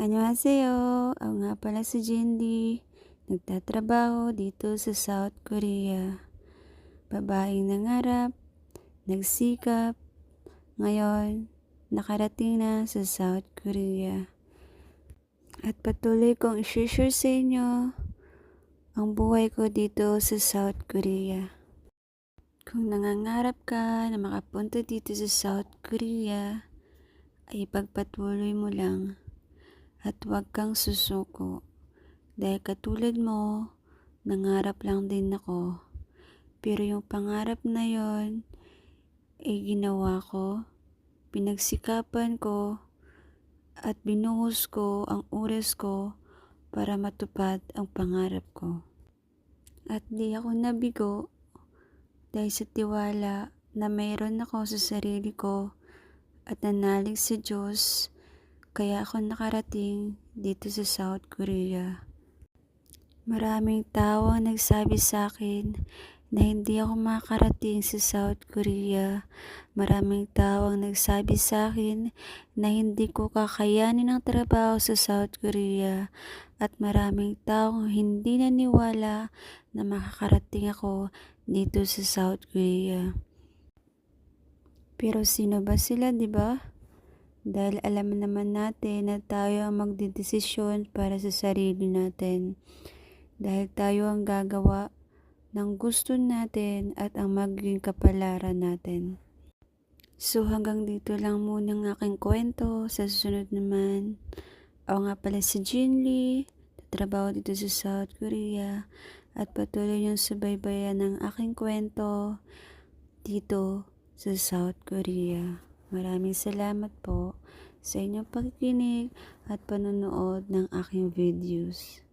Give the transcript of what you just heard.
Annyeonghaseyo, ako nga pala si Jindy, nagtatrabaho dito sa South Korea. Babaeng nangarap, nagsikap, ngayon nakarating na sa South Korea. At patuloy kong i-share sa inyo ang buhay ko dito sa South Korea. Kung nangangarap ka na makapunta dito sa South Korea, ay pagpatuloy mo lang. At huwag kang susuko. Dahil katulad mo, nangarap lang din ako. Pero yung pangarap na yon ay ginawa ko, pinagsikapan ko, at binuhos ko ang oras ko para matupad ang pangarap ko. At di ako nabigo dahil sa tiwala na mayroon ako sa sarili ko at nanalig sa Diyos. Kaya ako nakarating dito sa South Korea. Maraming tao ang nagsabi sa akin na hindi ako makarating sa South Korea. Maraming tao ang nagsabi sa akin na hindi ko kakayanin ang trabaho sa South Korea. At maraming tao hindi naniwala na makakarating ako dito sa South Korea. Pero sino ba sila, di ba? Dahil alam naman natin na tayo ang magdedesisyon para sa sarili natin. Dahil tayo ang gagawa ng gusto natin at ang magiging kapalaran natin. So hanggang dito lang muna ang aking kwento. Sa susunod naman, ako nga pala si Jinly, tatrabaho dito sa South Korea at patuloy yung subaybayan ng aking kwento dito sa South Korea. Maraming salamat po sa inyong pagkikinig at panonood ng aking videos.